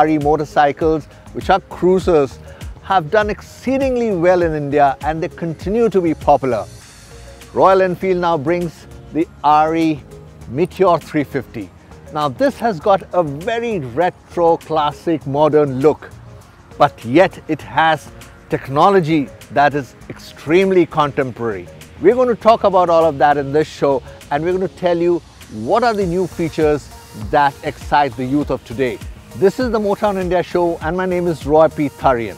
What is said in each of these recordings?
RE motorcycles, which are cruisers, have done exceedingly well in India and they continue to be popular. Royal Enfield now brings the RE Meteor 350. Now this has got a very retro, classic, modern look, but yet it has technology that is extremely contemporary. We're going to talk about all of that in this show, and we're going to tell you what are the new features that excite the youth of today. This is the Motown India show and my name is Roy P. Tharyan.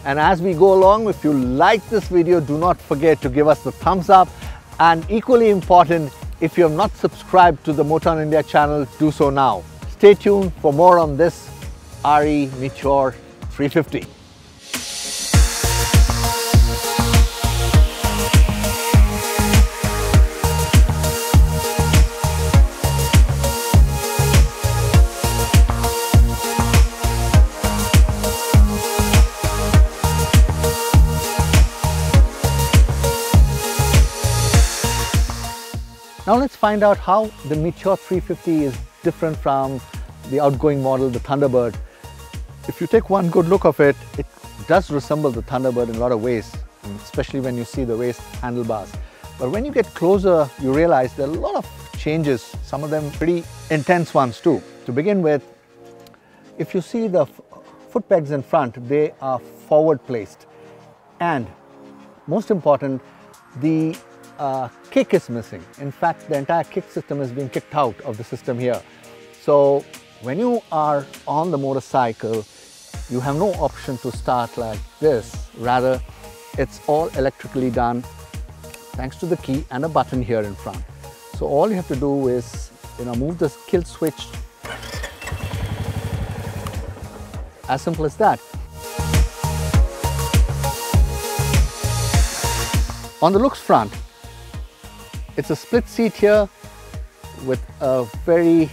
And as we go along, if you like this video, do not forget to give us the thumbs up, and equally important, if you have not subscribed to the Motown India channel, do so now. Stay tuned for more on this RE Meteor 350. Now let's find out how the Meteor 350 is different from the outgoing model, the Thunderbird. If you take one good look of it, it does resemble the Thunderbird in a lot of ways, especially when you see the raised handlebars. But when you get closer, you realize there are a lot of changes, some of them pretty intense ones too. To begin with, if you see the foot pegs in front, they are forward placed. And most important, the kick is missing. In fact, the entire kick system is being kicked out of the system here. So when you are on the motorcycle, you have no option to start like this. Rather, it's all electrically done thanks to the key and a button here in front. So all you have to do is, move this kill switch. As simple as that. On the looks front, it's a split seat here with a very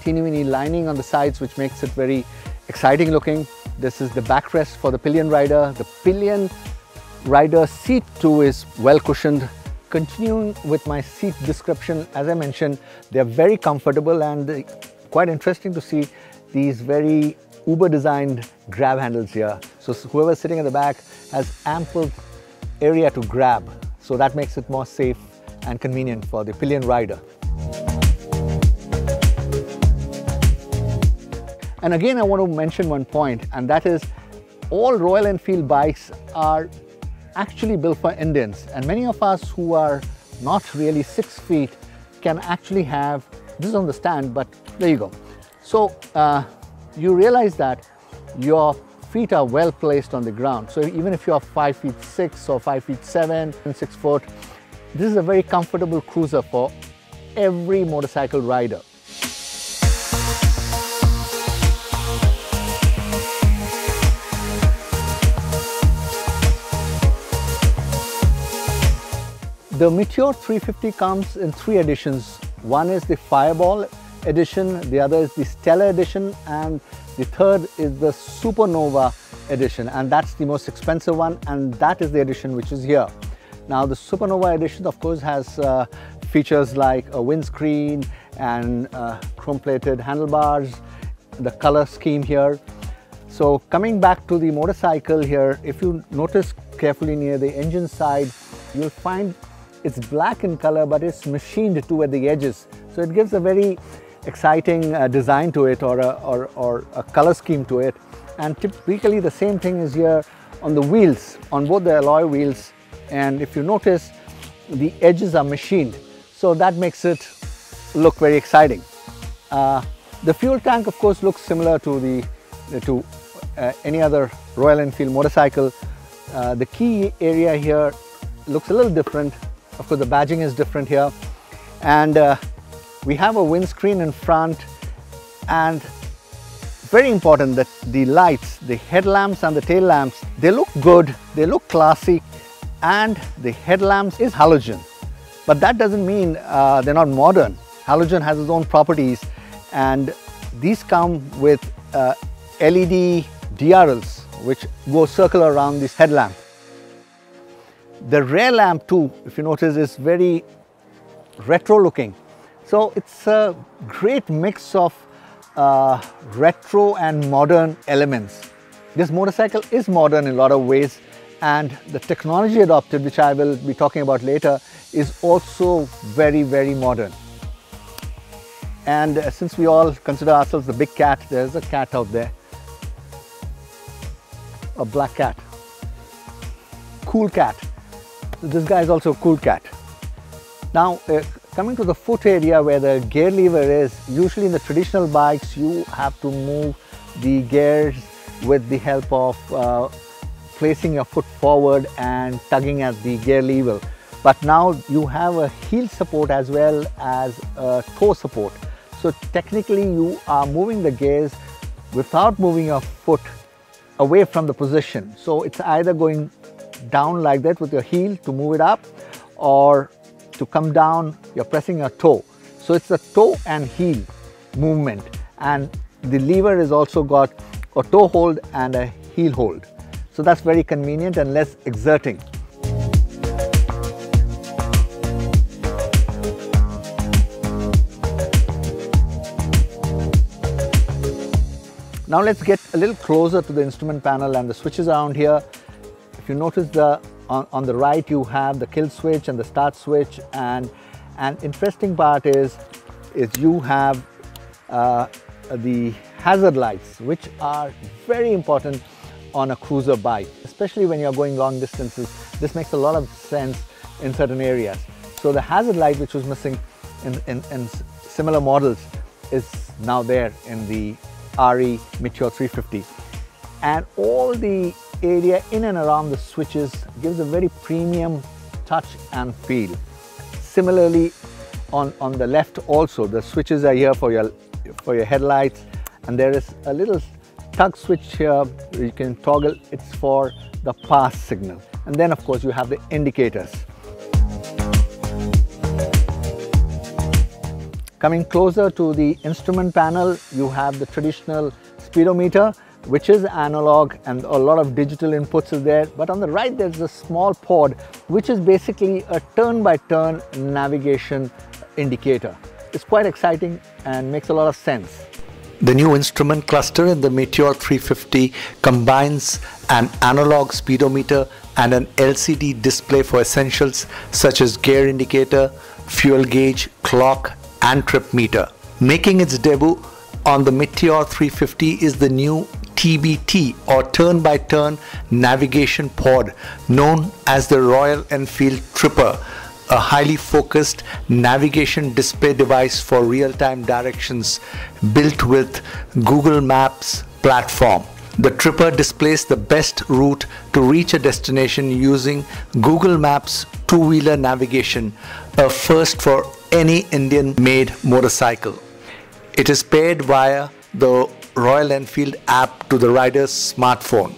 teeny-weeny lining on the sides, which makes it very exciting looking. This is the backrest for the pillion rider. The pillion rider seat too is well cushioned. Continuing with my seat description, as I mentioned, they're very comfortable and quite interesting to see these very uber designed grab handles here. So whoever's sitting at the back has ample area to grab. So that makes it more safe and convenient for the pillion rider. And again, I want to mention one point, and that is all Royal Enfield bikes are actually built for Indians, and many of us who are not really 6 feet can actually have, this is on the stand, but there you go. So you realize that your feet are well placed on the ground. So even if you are 5'6" or 5'7" and 6 foot, this is a very comfortable cruiser for every motorcycle rider. The Meteor 350 comes in 3 editions. One is the Fireball edition, the other is the Stellar edition, and the third is the Supernova edition, and that's the most expensive one, and that is the edition which is here. Now the Supernova edition of course has features like a windscreen and chrome-plated handlebars, the color scheme here. So coming back to the motorcycle here, if you notice carefully near the engine side, you'll find it's black in color, but it's machined too at the edges. So it gives a very exciting design to it, or a color scheme to it. And typically the same thing is here on the wheels, on both the alloy wheels. And if you notice, the edges are machined, so that makes it look very exciting. The fuel tank of course looks similar to any other Royal Enfield motorcycle. The key area here looks a little different. Of course the badging is different here, and we have a windscreen in front, and very important that the lights, the headlamps and the tail lamps, they look good, they look classy, and the headlamps is halogen. But that doesn't mean they're not modern. Halogen has its own properties, and these come with LED DRLs which go circle around this headlamp. The rear lamp too, if you notice, is very retro looking. So it's a great mix of retro and modern elements. This motorcycle is modern in a lot of ways, and the technology adopted, which I will be talking about later, is also very, very modern. And since we all consider ourselves the big cat, there's a cat out there, a black cat, cool cat. So this guy is also a cool cat. Now coming to the foot area where the gear lever is, usually in the traditional bikes you have to move the gears with the help of placing your foot forward and tugging at the gear lever. But now you have a heel support as well as a toe support. So technically you are moving the gears without moving your foot away from the position. So it's either going down like that with your heel to move it up, or to come down you're pressing your toe. So it's a toe and heel movement, and the lever has also got a toe hold and a heel hold. So that's very convenient and less exerting. Now let's get a little closer to the instrument panel and the switches around here. If you notice, on the right you have the kill switch and the start switch, and an interesting part is you have the hazard lights, which are very important on a cruiser bike, especially when you're going long distances. This makes a lot of sense in certain areas. So the hazard light, which was missing in similar models, is now there in the RE Meteor 350, and all the area in and around the switches gives a very premium touch and feel. Similarly on the left also, the switches are here for your headlights, and there is a little tug switch here you can toggle. It's for the pass signal, and then of course you have the indicators. Coming closer to the instrument panel, you have the traditional speedometer, which is analog, and a lot of digital inputs is there. But on the right there's a small pod, which is basically a turn-by-turn navigation indicator. It's quite exciting and makes a lot of sense. The new instrument cluster in the Meteor 350 combines an analog speedometer and an LCD display for essentials such as gear indicator, fuel gauge, clock and trip meter. Making its debut on the Meteor 350 is the new TBT, or turn-by-turn navigation pod, known as the Royal Enfield Tripper, a highly focused navigation display device for real-time directions built with Google Maps platform. The Tripper displays the best route to reach a destination using Google Maps two-wheeler navigation, a first for any Indian-made motorcycle. It is paired via the Royal Enfield app to the rider's smartphone.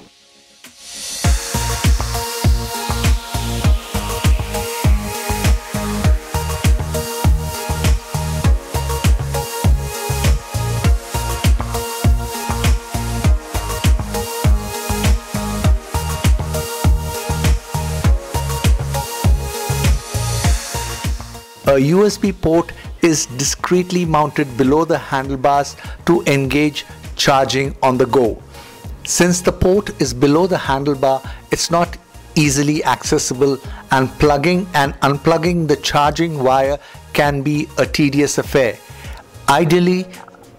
A USB port is discreetly mounted below the handlebars to engage charging on the go. Since the port is below the handlebar, it's not easily accessible, and plugging and unplugging the charging wire can be a tedious affair. Ideally,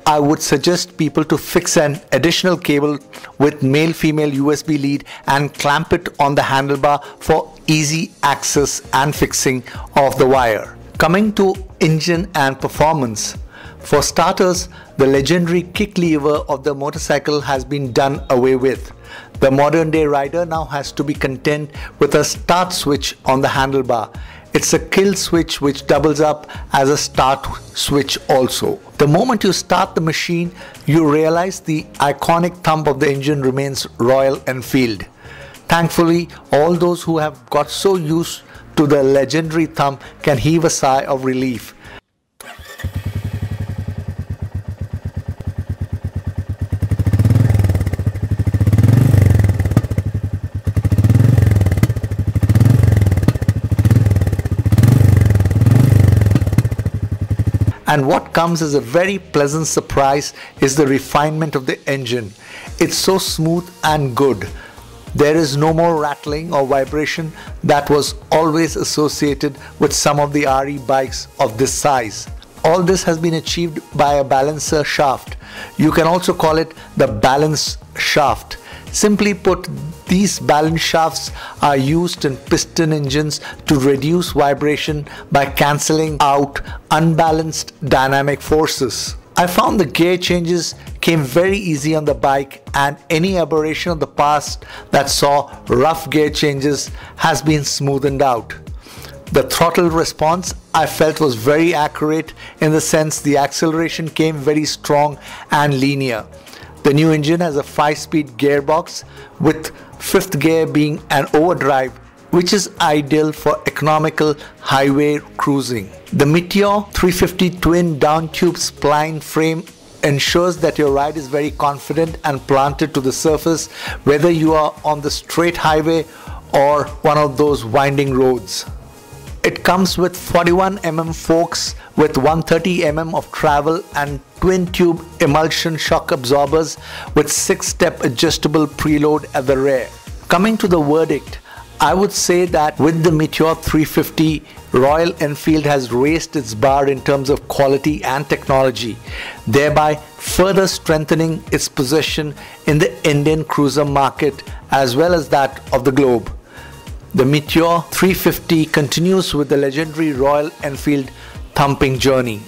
I would suggest people to fix an additional cable with male-female USB lead and clamp it on the handlebar for easy access and fixing of the wire. Coming to engine and performance. For starters, the legendary kick lever of the motorcycle has been done away with. The modern day rider now has to be content with a start switch on the handlebar. It's a kill switch which doubles up as a start switch also. The moment you start the machine, you realize the iconic thump of the engine remains Royal Enfield. Thankfully, all those who have got so used to the legendary thump can heave a sigh of relief. And what comes as a very pleasant surprise is the refinement of the engine. It's so smooth and good. There is no more rattling or vibration that was always associated with some of the RE bikes of this size. All this has been achieved by a balancer shaft. You can also call it the balance shaft. Simply put, these balance shafts are used in piston engines to reduce vibration by cancelling out unbalanced dynamic forces. I found the gear changes came very easy on the bike, and any aberration of the past that saw rough gear changes has been smoothened out. The throttle response I felt was very accurate in the sense the acceleration came very strong and linear. The new engine has a 5-speed gearbox with 5th gear being an overdrive, which is ideal for economical highway cruising. The Meteor 350 twin down-tube spline frame ensures that your ride is very confident and planted to the surface, whether you are on the straight highway or one of those winding roads. It comes with 41mm forks with 130mm of travel and twin-tube emulsion shock absorbers with 6-step adjustable preload at the rear. Coming to the verdict, I would say that with the Meteor 350, Royal Enfield has raised its bar in terms of quality and technology, thereby further strengthening its position in the Indian cruiser market as well as that of the globe. The Meteor 350 continues with the legendary Royal Enfield thumping journey.